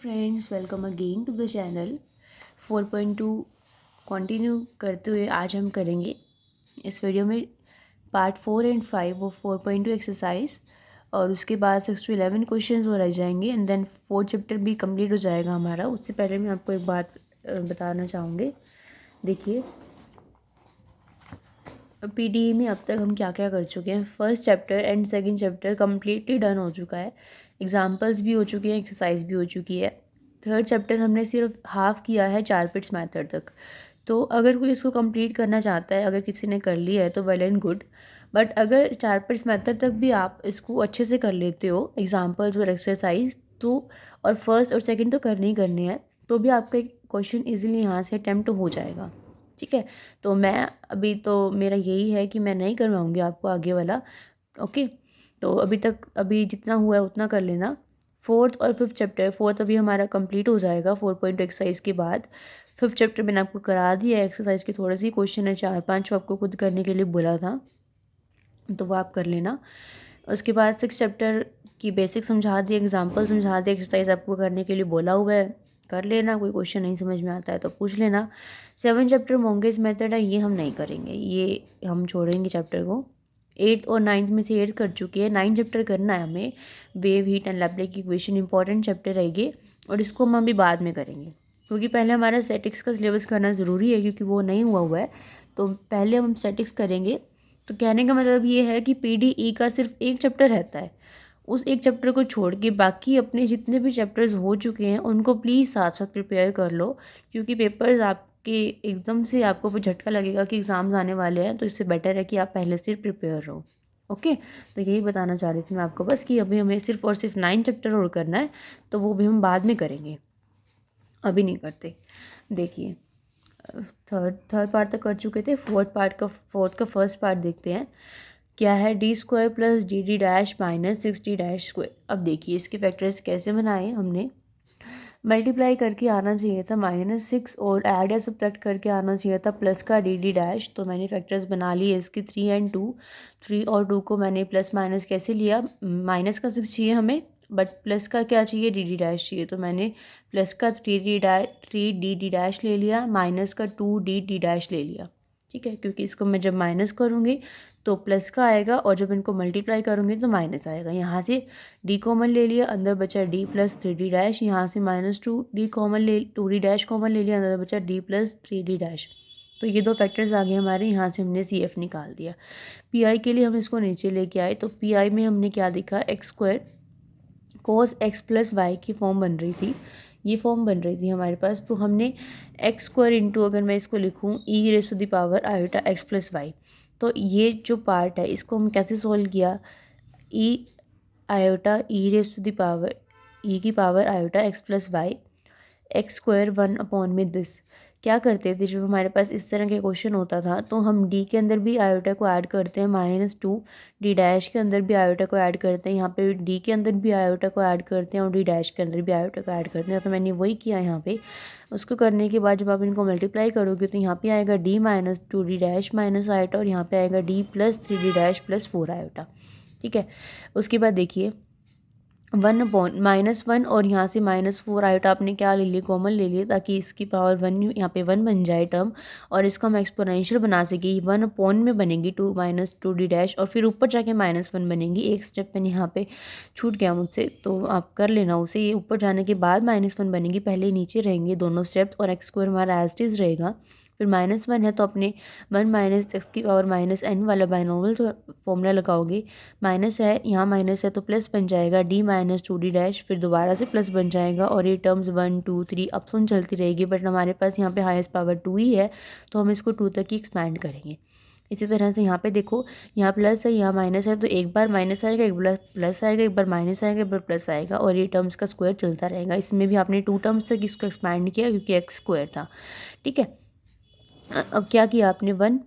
Friends, welcome again to the channel. 4.2 continue करते हुए आज हम करेंगे इस वीडियो में पार्ट 4 एंड 5 ऑफ 4.2 एक्सरसाइज, और उसके बाद 6 to 11 क्वेश्चंस हो रह जाएंगे एंड देन 4th चैप्टर भी कंप्लीट हो जाएगा हमारा। उससे पहले मैं आपको एक बात बताना चाहूँगी। देखिए, पीडीई में अब तक हम क्या क्या कर चुके हैं। First chapter and second chapter completely done हो चुका है, एग्जाम्पल्स भी हो चुके हैं, एक्सरसाइज भी हो चुकी है। थर्ड चैप्टर हमने सिर्फ हाफ किया है, 4 पिट्स मैथड तक। तो अगर कोई इसको कंप्लीट करना चाहता है, अगर किसी ने कर लिया है तो वेल एंड गुड, बट अगर 4 पिट्स मैथड तक भी आप इसको अच्छे से कर लेते हो, एग्जाम्पल्स और एक्सरसाइज तो, और फर्स्ट और सेकेंड तो करनी ही करनी है, तो भी आपका क्वेश्चन ईजिली यहाँ से अटैम्प्ट हो जाएगा। ठीक है, तो मैं अभी तो मेरा यही है कि मैं नहीं करवाऊँगी आपको आगे वाला। ओके, तो अभी जितना हुआ है उतना कर लेना। फोर्थ और फिफ्थ चैप्टर, फोर्थ अभी हमारा कंप्लीट हो जाएगा 4.2 एक्सरसाइज के बाद। फिफ्थ चैप्टर मैंने आपको करा दिया है, एक्सरसाइज के थोड़े से क्वेश्चन है, 4-5 आपको खुद करने के लिए बोला था, तो वो आप कर लेना। उसके बाद सिक्स चैप्टर की बेसिक समझा दी, एग्जाम्पल समझा दी, एक्सरसाइज आपको करने के लिए बोला हुआ है, कर लेना। कोई क्वेश्चन नहीं समझ में आता है तो पूछ लेना। 7 चैप्टर मोंगेज मेथड है, ये हम नहीं करेंगे, ये हम छोड़ेंगे चैप्टर को। 8th और 9th में से 8 कर चुके हैं, 9 चैप्टर करना है हमें। Wave, heat and Laplace equation important chapter रहेगी, और इसको हम अभी बाद में करेंगे, क्योंकि पहले हमारा स्टैटिक्स का सिलेबस करना ज़रूरी है, क्योंकि वो नहीं हुआ है। तो पहले हम स्टैटिक्स करेंगे। तो कहने का मतलब ये है कि पीडीई का सिर्फ एक चैप्टर रहता है, उस एक चैप्टर को छोड़ के बाकी अपने जितने भी चैप्टर्स हो चुके हैं उनको प्लीज़ साथ साथ प्रिपेयर कर लो, क्योंकि पेपर्स आपके एकदम से आपको वो झटका लगेगा कि एग्ज़ाम्स आने वाले हैं, तो इससे बेटर है कि आप पहले से प्रिपेयर रहो। ओके, तो यही बताना चाह रही थी मैं आपको बस, कि अभी हमें सिर्फ और सिर्फ 9 चैप्टर और करना है, तो वो भी हम बाद में करेंगे, अभी नहीं करते। देखिए, थर्ड पार्ट तक कर चुके थे, फोर्थ का फर्स्ट पार्ट देखते हैं। क्या है, D square plus D D dash minus 6d dash square. अब देखिए इसके फैक्टर्स कैसे बनाए हमने। मल्टीप्लाई करके आना चाहिए था -6, और ऐड या सब्ट्रैक्ट करके आना चाहिए था प्लस का डी डी डैश। तो मैंने फैक्टर्स बना लिए इसके 3 एंड 2। 3 और 2 को मैंने प्लस माइनस कैसे लिया, माइनस का 6 चाहिए हमें, बट प्लस का क्या चाहिए, डी डी डैश चाहिए, तो मैंने प्लस का 3 डी डी डैश ले लिया, माइनस का 2 डी डी डैश ले लिया। ठीक है, क्योंकि इसको मैं जब माइनस करूँगी तो प्लस का आएगा, और जब इनको मल्टीप्लाई करूँगी तो माइनस आएगा। यहाँ से डी कॉमन ले लिया, अंदर बचा डी प्लस 3d डैश। यहाँ से -2d कॉमन ले, 2d डैश कॉमन ले लिया, अंदर बचा डी प्लस 3d डैश। तो ये दो फैक्टर्स आ गए हमारे, यहाँ से हमने सी एफ निकाल दिया। पी आई के लिए हम इसको नीचे लेके आए, तो पी आई में हमने क्या देखा, x square cos x plus y की फॉर्म बन रही थी, ये फॉर्म बन रही थी हमारे पास। तो हमने एक्स स्क्वायर इंटू, अगर मैं इसको लिखूँ, e raise to the power iota x plus y, तो ये जो पार्ट है इसको हम कैसे सोल्व किया, e iota e raise to the power, e की power iota x plus y x square 1 में दिस। क्या करते थे जब हमारे पास इस तरह के क्वेश्चन होता था, तो हम डी के अंदर भी आयोटा को ऐड करते हैं, -2 डी डैश के अंदर भी आयोटा को ऐड करते हैं, यहाँ पे डी के अंदर भी आयोटा को ऐड करते हैं, और डी डैश के अंदर भी आयोटा को ऐड करते हैं। तो मैंने वही किया यहाँ पे। उसको करने के बाद जब आप इनको मल्टीप्लाई करोगे तो यहाँ पे आएगा D -2 D dash minus iota, और यहाँ पे आएगा D plus 3d dash plus 4 iota. ठीक है, उसके बाद देखिए 1/-1, और यहाँ से -4 आयोटा आपने क्या ले लिए, कॉमन ले लिए, ताकि इसकी पावर 1 यहाँ पे 1 बन जाए टर्म, और इसका हम एक्सपोनेंशियल बना सके। 1 में बनेगी 2 -2d डैश, और फिर ऊपर जाके -1 बनेगी। एक स्टेप मैंने यहाँ पे छूट गया मुझसे, तो आप कर लेना उसे। ये ऊपर जाने के बाद -1 बनेगी, पहले नीचे रहेंगे दोनों स्टेप्स, और एक्स स्क्वायर हमारा एज इट इज़ रहेगा। फिर -1 है तो अपने 1 - x की पावर -n वाला बाइनोमियल तो फॉर्मूला लगाओगे। माइनस है, यहाँ माइनस है तो प्लस बन जाएगा, डी -2d डैश, फिर दोबारा से प्लस बन जाएगा, और ये टर्म्स 1 2 3 अप सुन चलती रहेगी। बट हमारे पास यहाँ पे हाईएस्ट पावर 2 ही है, तो हम इसको 2 तक ही एक्सपैंड करेंगे। इसी तरह से यहाँ पे देखो, यहाँ प्लस है, यहाँ माइनस है, तो एक बार माइनस आएगा, एक बार प्लस आएगा, एक बार माइनस आएगा, एक बार प्लस आएगा, और ये टर्म्स का स्क्वायर चलता रहेगा। इसमें भी आपने 2 टर्म्स तक इसको एक्सपैंड किया, क्योंकि एक्स स्क्वायर था। ठीक है, अब क्या किया आपने, 1,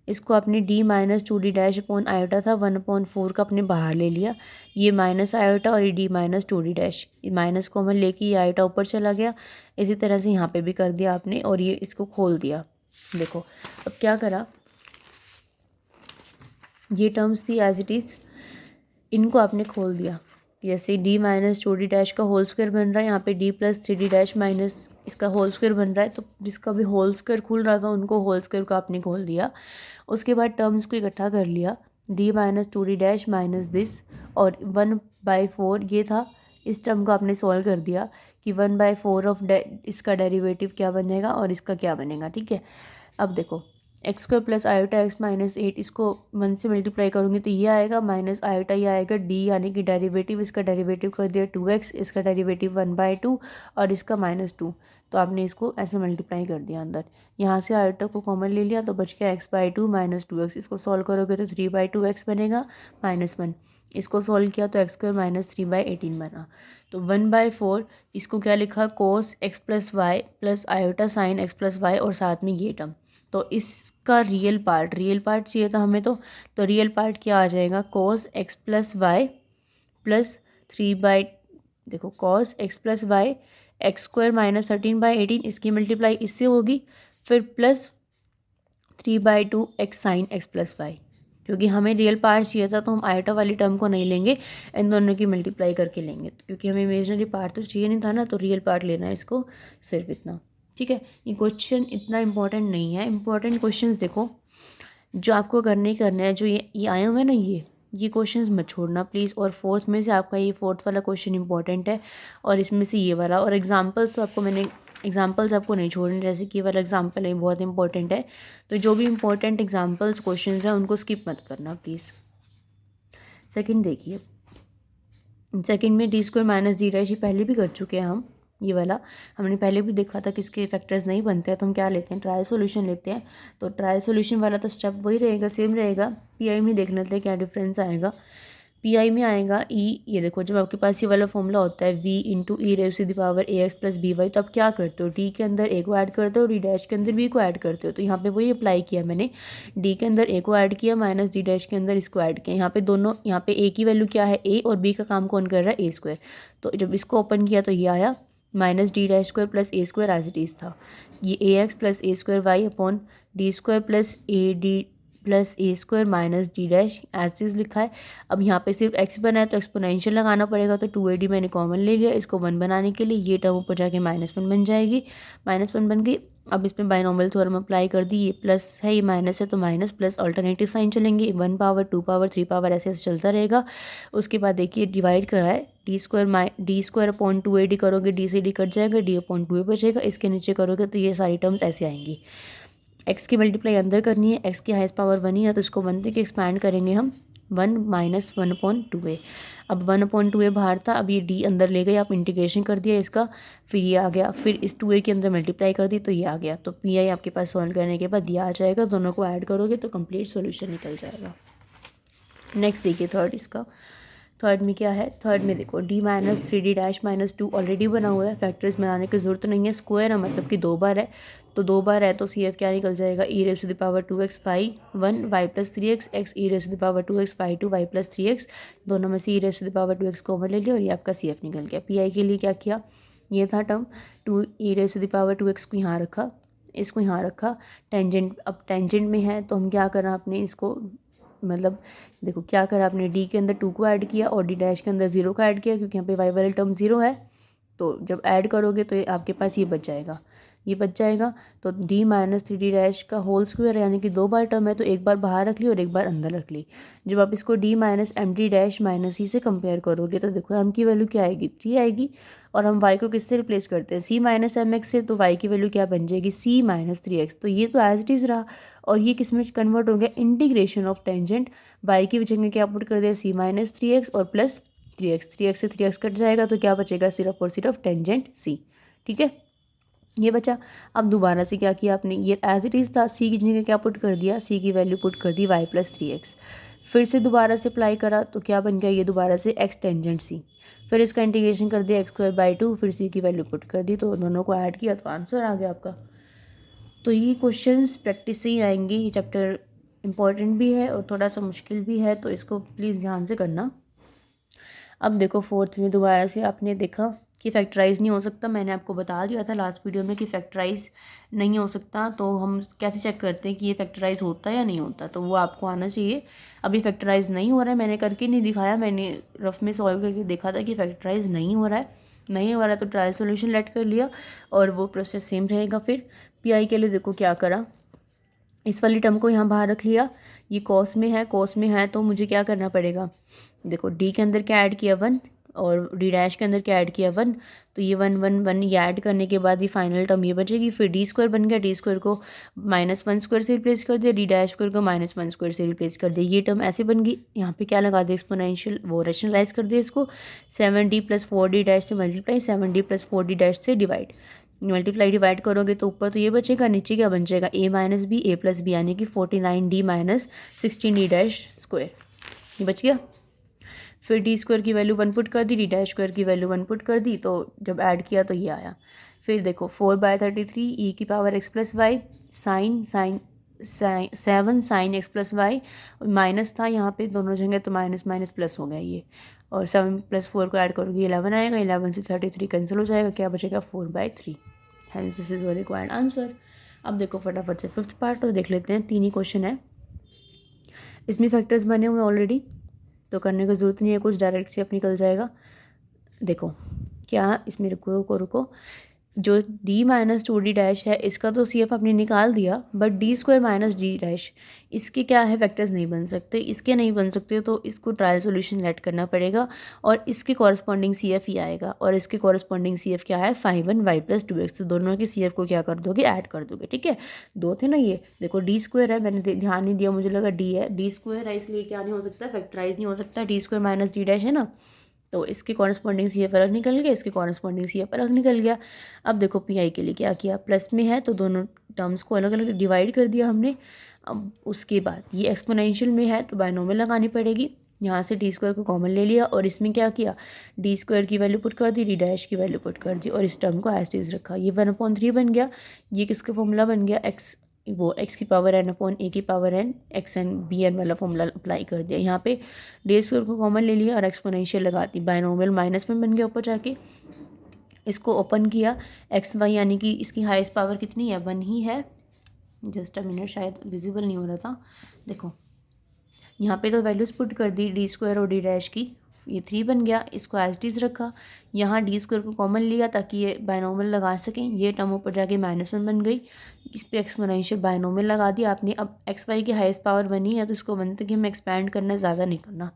इसको आपने D -2d dash upon iota था 1/4 का अपने बाहर ले लिया, ये माइनस आयोटा और ये D -2d dash, minus common लेके ये आयोटा ऊपर चला गया। इसी तरह से यहाँ पे भी कर दिया आपने, और ये इसको खोल दिया। देखो अब क्या करा, ये टर्म्स थी एज इट इज़, इनको आपने खोल दिया। जैसे D minus two D dash का होल स्क्वायर बन रहा है, यहाँ पे D plus three D dash minus इसका होल स्क्वायर बन रहा है, तो जिसका भी होल स्क्वायर खुल रहा था उनको होल स्क्वायर को आपने खोल दिया। उसके बाद टर्म्स को इकट्ठा कर लिया, D minus two D dash minus this, और 1/4 ये था। इस टर्म को आपने सॉल्व कर दिया कि 1/4 ऑफ इसका डेरिवेटिव क्या बनेगा और इसका क्या बनेगा, ठीक है। अब देखो x square plus iota x minus 8, इसको 1 से मल्टीप्लाई करूँगी तो ये आएगा, माइनस आयोटा ये आएगा डी, यानी कि डेरिवेटिव, इसका डेरिवेटिव कर दिया 2x, इसका डेरिवेटिव 1/2 और इसका -2। तो आपने इसको ऐसे मल्टीप्लाई कर दिया अंदर, यहाँ से आयोटा को कॉमन ले लिया तो बच गया x/2 माइनस 2x। इसको सॉल्व करोगे तो 3/2x बनेगा -1। इसको सॉल्व किया तो एक्स स्क्वायर माइनस 3/18 बना। तो 1/4 इसको क्या लिखा, cos x plus y plus iota sine x plus y, और साथ में ये टर्म। तो इसका रियल पार्ट चाहिए था हमें, तो रियल पार्ट क्या आ जाएगा, cos x plus y plus देखो cos x plus y x square minus 13/18, इसकी मल्टीप्लाई इससे होगी, फिर plus 3/2 x sine x plus y. क्योंकि हमें रियल पार्ट चाहिए था तो हम आयोटा वाली टर्म को नहीं लेंगे, इन दोनों की मल्टीप्लाई करके लेंगे, क्योंकि हमें इमेजिनरी पार्ट तो चाहिए नहीं था ना, तो रियल पार्ट लेना है इसको, सिर्फ इतना, ठीक है। ये क्वेश्चन इतना इंपॉर्टेंट नहीं है। इंपॉर्टेंट क्वेश्चंस देखो जो आपको करने हैं, जो ये आए हुए हैं ना, ये क्वेश्चंस मत छोड़ना प्लीज़। और फोर्थ में से आपका ये फोर्थ वाला क्वेश्चन इंपॉर्टेंट है, और इसमें से ये वाला, और एग्जांपल्स तो आपको मैंने एग्जांपल्स आपको नहीं छोड़ने, जैसे कि वाला एग्जांपल है बहुत इंपॉर्टेंट है, तो जो भी इंपॉर्टेंट एग्जांपल्स क्वेश्चंस हैं उनको स्किप मत करना प्लीज़। सेकंड देखिए, सेकंड में D square minus D dash, ये पहले भी कर चुके हैं हम, ये वाला हमने पहले भी देखा था कि इसके फैक्टर्स नहीं बनते हैं, तो हम क्या लेते हैं, ट्रायल सॉल्यूशन लेते हैं। तो ट्रायल सॉल्यूशन वाला तो स्टेप वही रहेगा, सेम रहेगा। पीआई में देख लेते हैं क्या डिफरेंस आएगा। पीआई में आएगा ई, ये देखो जब आपके पास ये वाला फॉर्मूला होता है v into e raise to the power a x plus b y, तो आप क्या करते हो, डी के अंदर ए को ऐड करते हो, डी डैश के अंदर बी को ऐड करते हो। तो यहाँ पे वही अप्लाई किया मैंने, डी के अंदर ए को ऐड किया माइनस डी डैश के अंदर इसको ऐड किया। यहाँ पे दोनों, यहाँ पे ए की वैल्यू क्या है, ए, और बी का काम कौन कर रहा है, ए स्क्वायर। तो जब इसको ओपन किया तो ये आया minus D dash square plus a square as it is था। ये a x plus a square y upon D square plus a D plus a square minus D dash as it is लिखा है। अब यहाँ पे सिर्फ x बना है तो एक्सपोनेंशियल लगाना पड़ेगा, तो 2AD मैंने कॉमन ले लिया, इसको 1 बनाने के लिए ये टर्म ऊपर जाके -1 बन जाएगी, -1 बन गई। अब इसमें बाइनोमियल थ्योरम अप्लाई कर दी, ये प्लस है ये माइनस है तो माइनस प्लस अल्टरनेटिव साइन चलेंगे, 1 पावर 2 पावर 3 पावर ऐसे ऐसे चलता रहेगा। उसके बाद देखिए डिवाइड करा है, डी स्क्वायर अपॉन 2AD करोगे, डी से डी कट जाएगा, डी अपॉन 2A बचेगा, इसके नीचे करोगे तो ये सारी टर्म्स ऐसे आएंगी। एक्स की मल्टीप्लाई अंदर करनी है, एक्स की हाईएस्ट पावर 1 ही है तो इसको 1 तक एक्सपैंड करेंगे हम, 1 माइनस 1/2a। अब 1/2a बाहर था, अब ये डी अंदर ले गए, आप इंटीग्रेशन कर दिया इसका, फिर ये आ गया, फिर इस 2a के अंदर मल्टीप्लाई कर दी तो ये आ गया। तो पीआई आपके पास सॉल्व करने के बाद ये आ जाएगा, दोनों को ऐड करोगे तो कंप्लीट सॉल्यूशन निकल जाएगा। नेक्स्ट देखिए थर्ड इसका, थर्ड में क्या है, थर्ड में देखो D minus 3D dash -2 already बना हुआ है, फैक्टर्स बनाने की जरूरत नहीं है, स्क्वायर है मतलब कि 2 बार है, तो 2 बार है तो CF क्या निकल जाएगा, e raise to the power 2x 1 y plus 3x x e raise to the power 2x 2 y plus 3x, दोनों में से e raise to the power 2x common ले लिया और ये आपका CF निकल गया। पीआई के लिए क्या किया, ये था term 2 e raise to the power 2x को यहाँ रखा, इसको यहाँ रखा, टेंजेंट, अब टेंजेंट में है तो हम क्या करा, आपने इसको मतलब देखो क्या करा आपने, डी के अंदर 2 को ऐड किया और डी डैश के अंदर 0 को ऐड किया, क्योंकि यहाँ पे वाई वाला टर्म 0 है, तो जब ऐड करोगे तो ये आपके पास ये बच जाएगा, ये बच जाएगा। तो डी माइनस 3D डैश का होल स्क्वायर यानी कि 2 बार टर्म है, तो एक बार बाहर रख ली और एक बार अंदर रख ली। जब आप इसको D minus MD dash minus e से कंपेयर करोगे तो देखो एम की वैल्यू क्या आएगी, 3 आएगी, और हम वाई को किससे रिप्लेस करते हैं, C माइनस MX से, तो वाई की वैल्यू क्या बन जाएगी, C माइनस 3x। तो ये तो एज इट इज़ रहा, और ये किस में कन्वर्ट हो गया, इंटीग्रेशन ऑफ टेंजेंट, वाई की जगह क्या पुट कर दिया, C माइनस 3x और प्लस 3x से 3x कट जाएगा तो क्या बचेगा, सिर्फ और सिर्फ टेंजेंट C, ठीक है, ये बचा। अब दोबारा से क्या किया आपने, ये एज इट इज़ था, C की जगह क्या पुट कर दिया, C की वैल्यू पुट कर दी y प्लस 3x, फिर से दोबारा से अप्लाई करा तो क्या बन गया, ये दोबारा से x टेंजेंट C, फिर इसका इंटीग्रेशन कर दिया x²/2, फिर C की वैल्यू पुट कर दी, तो दोनों को ऐड किया तो आंसर आ गया आपका। तो ये क्वेश्चंस प्रैक्टिस से ही आएंगे, ये चैप्टर इम्पॉर्टेंट भी है और थोड़ा सा मुश्किल भी है, तो इसको प्लीज़ ध्यान से करना। अब देखो फोर्थ में दोबारा से आपने देखा ये फैक्टराइज नहीं हो सकता। मैंने आपको बता दिया था लास्ट वीडियो में कि फैक्टराइज नहीं हो सकता। तो हम कैसे चेक करते हैं कि ये फैक्टराइज होता है या नहीं होता, तो वो आपको आना चाहिए। अभी फैक्टराइज नहीं हो रहा है, मैंने करके नहीं दिखाया, मैंने रफ में सॉल्व करके देखा था कि फैक्टराइज नहीं हो रहा है। नहीं हो रहा है तो ट्रायल सोल्यूशन लेट कर लिया और वो प्रोसेस सेम रहेगा। फिर पी के लिए देखो क्या करा, इस वाली टर्म को यहाँ बाहर रख लिया। ये कॉस में है तो मुझे क्या करना पड़ेगा, देखो डी के अंदर क्या ऐड किया 1 और डी डैश के अंदर क्या ऐड किया 1, तो ये 1 1 1 ये ऐड करने के बाद ये फाइनल टर्म ये बचेगी। फिर डी स्क्वायर बन गया, डी स्क्वायर को -1 स्क्वायर से रिप्लेस कर दिया, डी डैश स्क्वायर को -1 स्क्वायर से रिप्लेस कर दिया। ये टर्म ऐसे बन गई। यहाँ पे क्या लगा दिया एक्सपोनेंशियल, वो रैशनलाइज कर दिया इसको। 7d + 4d डैश से मल्टीप्लाई, 7d + 4d डैश से डिवाइड। मल्टीप्लाई डिवाइड करोगे तो ऊपर तो ये बचेगा, नीचे क्या बन जाएगा a - b a + b, यानी कि 49d - 16d डैश स्क्वायर, ये बच गया। फिर डी स्क्वायर की वैल्यू 1 पुट कर दी, डी डैश स्क्वायर की वैल्यू 1 पुट कर दी, तो जब ऐड किया तो ये आया। फिर देखो 4/33 e⁻x+y sign 7 sin x+y, minus था यहाँ पे दोनों जगह तो माइनस माइनस प्लस हो गया ये, और 7 + 4 को ऐड करोगे 11 आएगा, 11 से 33 कैंसिल हो जाएगा, क्या बचेगा 4/3। Hence this is your required answer. अब देखो फटाफट से 5th पार्ट और देख लेते हैं, 3 ही क्वेश्चन है, इसमें फैक्टर्स बने हुए ऑलरेडी तो करने की ज़रूरत नहीं है कुछ, डायरेक्ट से अब निकल जाएगा। देखो क्या इसमें रुको जो d - 2d डैश है इसका तो CF आपने निकाल दिया, बट d² - d डैश इसके क्या है फैक्टर्स नहीं बन सकते, इसके नहीं बन सकते तो इसको ट्रायल सोल्यूशन लेट करना पड़ेगा और इसके कॉरस्पॉन्डिंग CF ही आएगा, और इसके कॉरस्पॉन्डिंग CF क्या है 5y + 2x, तो दोनों के CF को क्या कर दोगे ऐड कर दोगे, ठीक है। 2 थे ना ये, देखो d² है, मैंने ध्यान नहीं दिया, मुझे लगा d है, d² है इसलिए क्या नहीं हो सकता फैक्टराइज नहीं हो सकता, d² - d डैश है ना, तो इसके कॉरस्पॉन्डिंग CF अलग निकल गया, इसके कॉरस्पॉन्डिंग CF अलग निकल गया। अब देखो पी के लिए क्या किया, प्लस में है तो दोनों टर्म्स को अलग अलग डिवाइड कर दिया हमने। अब उसके बाद ये एक्सपोनेंशियल में है तो बायनोमियल लगानी पड़ेगी, यहाँ से d² को कॉमन ले लिया और इसमें क्या किया, d² की वैल्यू पुट कर दी, d डैश की वैल्यू पुट कर दी और इस टर्म को एज इज रखा, ये 1/3 बन गया। ये किसका फॉर्मूला बन गया, x⁴n/a⁴n xn bn वाला फॉर्मूला अप्लाई कर दिया। यहाँ पे d² को कॉमन ले लिया और एक्सपोनेंशियल लगा दी, बायनोमियल माइनस में बन गया ऊपर जाके। इसको ओपन किया, xy यानी कि इसकी हाईएस्ट पावर कितनी है 1 ही है, जस्ट अ मिनट शायद विजिबल नहीं हो रहा था, देखो यहाँ पे तो वैल्यूज़ पुट कर दी d² और d डैश की, ये 3 बन गया, इसको एज इट इज़ रखा, यहाँ d² को कॉमन लिया ताकि ये बायनोमियल लगा सकें, ये टर्म ऊपर जाके -1 बन गई, इस पर एक्सपोनेंशियल बायनोमियल लगा दिया आपने। अब xy की हाईएस्ट पावर 1 ही है तो इसको 1 तक हमें एक्सपैंड करना, ज़्यादा नहीं करना।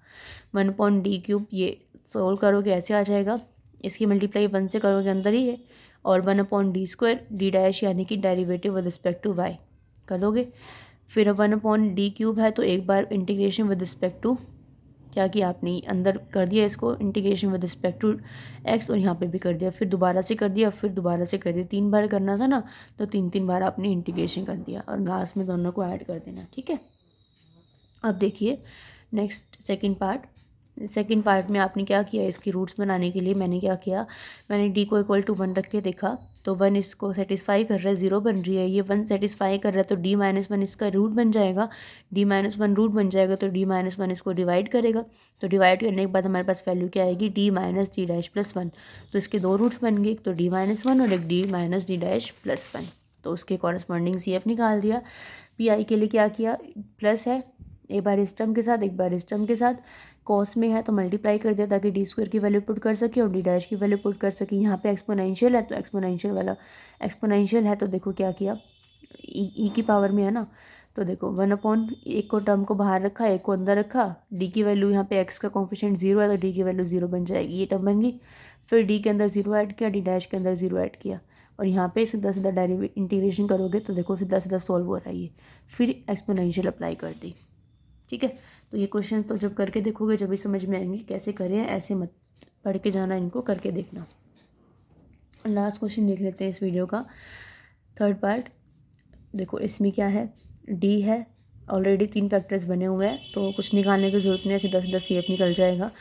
1/d³ ये सोल्व करोगे ऐसे आ जाएगा, इसकी मल्टीप्लाई 1 से करोगे अंदर ही है, और 1/d² d डैश यानी कि derivative with respect to y कर दोगे। फिर 1/d³ है तो एक बार इंटीग्रेशन विद रिस्पेक्ट टू क्या किया आपने, अंदर कर दिया इसको integration with respect to x और यहाँ पे भी कर दिया, फिर दोबारा से कर दिया, फिर दोबारा से कर दिया, 3 बार करना था ना तो 3 बार आपने इंटीग्रेशन कर दिया और लास्ट में दोनों को ऐड कर देना, ठीक है। अब देखिए नेक्स्ट सेकंड पार्ट में आपने क्या किया, इसकी रूट्स बनाने के लिए मैंने क्या किया, मैंने d को = 1 रख के देखा तो 1 इसको सेटिस्फाई कर रहा है, 0 बन रही है, ये 1 सेटिस्फाई कर रहा है तो d - 1 इसका रूट बन जाएगा, d - 1 रूट बन जाएगा तो d - 1 इसको डिवाइड करेगा, तो डिवाइड करने के बाद हमारे पास वैल्यू क्या आएगी d - d डैश + 1, तो इसके 2 रूट्स बन गए, एक तो d - 1 और एक d - d डैश + 1, तो उसके कॉरस्पॉन्डिंग CF निकाल दिया। पी के लिए क्या किया, प्लस है एक बार इस टर्म के साथ एक बार इस टर्म के साथ, कॉस में है तो मल्टीप्लाई कर दिया ताकि d² की वैल्यू पुट कर सके और d डैश की वैल्यू पुट कर सके। यहाँ पे एक्सपोनेंशियल है तो एक्सपोनेंशियल है तो देखो क्या किया, ई की पावर में है ना, तो देखो 1/1 को टर्म को बाहर रखा, एक को अंदर रखा, d की वैल्यू यहाँ पे x का कॉन्फिशेंट 0 है तो d की वैल्यू 0 बन जाएगी, ये टर्म बन गई। फिर d के अंदर 0 ऐड किया, d डैश के अंदर 0 ऐड किया और यहाँ पे सीधा सीधा इंटीग्रेशन करोगे तो देखो सीधा सीधा सॉल्व हो रहा है ये, फिर एक्सपोनेंशियल अप्लाई कर दी, ठीक है। तो ये क्वेश्चन तो जब करके देखोगे जब भी समझ में आएंगे कैसे करें, ऐसे मत पढ़ के जाना, इनको करके देखना। लास्ट क्वेश्चन देख लेते हैं इस वीडियो का, 3rd पार्ट। देखो इसमें क्या है, डी है, ऑलरेडी 3 फैक्टर्स बने हुए हैं तो कुछ निकालने की ज़रूरत नहीं है, सीधा सीधा CF निकल जाएगा।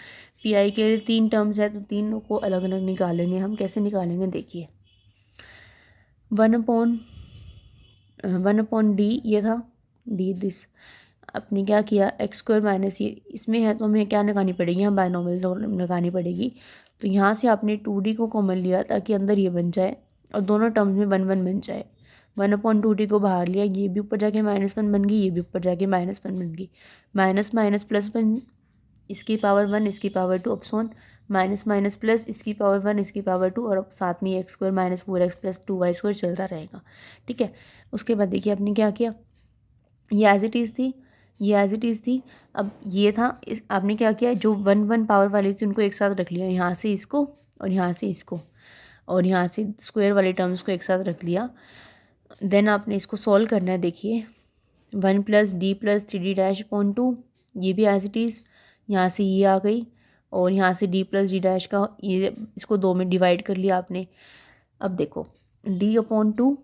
पी के लिए 3 टर्म्स है तो तीनों को अलग अलग निकालेंगे हम, कैसे निकालेंगे देखिए। 1/d ये था, d दिस, आपने क्या किया x² - ये इसमें है तो हमें क्या लगानी पड़ेगी, यहाँ बायनोमियल लगानी पड़ेगी, तो यहाँ से आपने 2D को कॉमन लिया ताकि अंदर ये बन जाए और दोनों टर्म्स में 1 1 बन जाए। 1/2D को बाहर लिया, ये भी ऊपर जाके -1 बन गई, ये भी ऊपर जाके -1 बन गई। माइनस माइनस प्लस बन, इसकी पावर 1 इसकी पावर 2 अपसोन माइनस माइनस प्लस इसकी पावर 1 इसकी पावर 2 और अब साथ में x² -4x + 2y² चलता रहेगा। ठीक है, उसके बाद देखिए आपने क्या किया, ये एज इट इज़ थी, ये एज इट इज़ थी। अब ये था, इस आपने क्या किया, जो 1 1 पावर वाली थी उनको एक साथ रख लिया, यहाँ से इसको और यहाँ से इसको और यहाँ से स्क्वायर वाले टर्म्स को एक साथ रख लिया। देन आपने इसको सॉल्व करना है। देखिए 1 + d + 3d-2, ये भी एज इट इज़, यहाँ से ये आ गई और यहाँ से d + d' का ये, इसको 2 में डिवाइड कर लिया आपने। अब देखो d/2,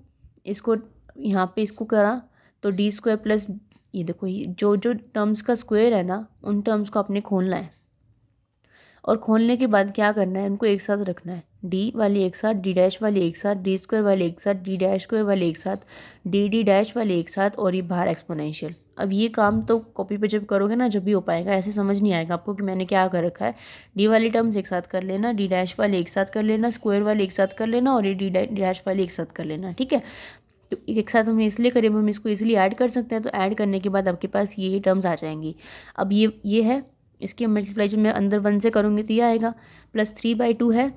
इसको यहाँ पे इसको करा तो d² प्लस, ये देखो ये जो जो टर्म्स का स्क्वायर है ना, उन टर्म्स को आपने खोलना है और खोलने के बाद क्या करना है, उनको एक साथ रखना है। d वाली एक साथ, d' वाली एक साथ, d² वाली एक साथ, d' वाली एक साथ, d' वाली एक साथ और ये बाहर एक्सपोनेंशियल। अब ये काम तो कॉपी पे जब करोगे ना जब भी हो पाएगा, ऐसे समझ नहीं आएगा आपको कि मैंने क्या कर रखा है। d वाली टर्म्स एक साथ कर लेना, d' वाली एक साथ कर लेना, स्क्वायर वाली एक साथ कर लेना और ये d' वाली एक साथ कर लेना। ठीक है, तो एक साथ हमने इसलिए करी, हम इसको इजीली ऐड कर सकते हैं। तो ऐड करने के बाद आपके पास ये टर्म्स आ जाएंगी। अब ये है, इसकी मल्टीप्लाई जब मैं अंदर 1 से करूँगी तो ये आएगा, +3/2 है।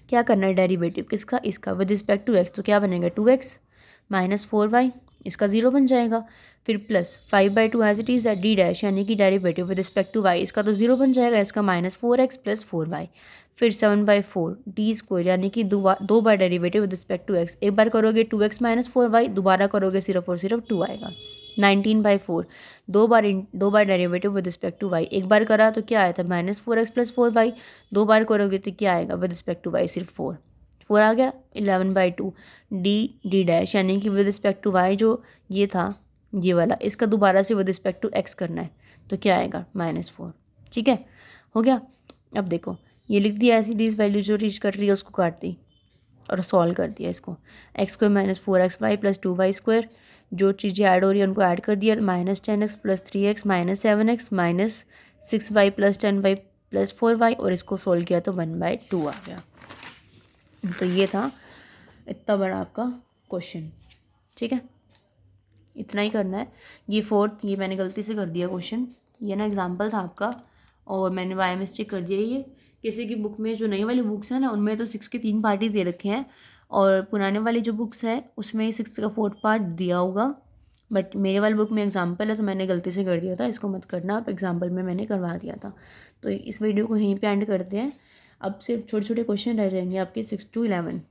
क्या करना है, डेरिवेटिव किसका, इसका विद रिस्पेक्ट टू x, तो क्या बनेगा 2x -4y, इसका 0 बन जाएगा। फिर +5/2 एज इट इज़ d' यानी कि derivative with respect to y, इसका तो 0 बन जाएगा, इसका -4x + 4y। फिर 7/4 d² यानी कि 2 बार derivative with respect to x, एक बार करोगे 2x - 4y, दोबारा करोगे सिर्फ और सिर्फ 2 आएगा। 19/4 दो बार derivative with respect to y, एक बार करा तो क्या आया था -4x + 4y, दो बार करोगे तो क्या आएगा विद रिस्पेक्ट टू y सिर्फ 4 आ गया। 11/2 d' यानी कि विद रिस्पेक्ट टू y जो ये था ये वाला, इसका दोबारा से विद रिस्पेक्ट टू x करना है तो क्या आएगा -4। ठीक है, हो गया। अब देखो ये लिख दिया ऐसी डीज वैल्यू जो रीच कर रही है उसको काट दी और सॉल्व कर दिया इसको, x² -4xy + 2y², जो चीज़ें ऐड हो रही है उनको ऐड कर दिया, -10x + 3x -7x -6y + 10y + 4y और इसको सॉल्व किया तो 1/2 आ गया। तो ये था इतना बड़ा आपका क्वेश्चन। ठीक है, इतना ही करना है। ये 4th, ये मैंने गलती से कर दिया क्वेश्चन, ये ना एग्जाम्पल था आपका और मैंने बाय मिस्टेक कर दिया। ये किसी की बुक में, जो नई वाली बुक्स हैं ना उनमें तो 6 के 3 पार्ट ही दे रखे हैं और पुराने वाली जो बुक्स है उसमें 6 का 4th पार्ट दिया होगा, बट मेरे वाली बुक में एग्जाम्पल है तो मैंने गलती से कर दिया था, इसको मत करना आप, एग्जाम्पल में मैंने करवा दिया था। तो इस वीडियो को यहीं पे एंड करते हैं। अब सिर्फ छोटे छोटे क्वेश्चन रह जाएंगे आपके 6 to 11।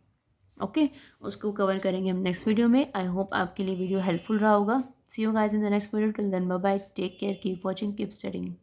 ओके, उसको कवर करेंगे हम नेक्स्ट वीडियो में। आई होप आपके लिए वीडियो हेल्पफुल रहा होगा। See you guys in the next video, till then bye bye, take care, keep watching, keep studying.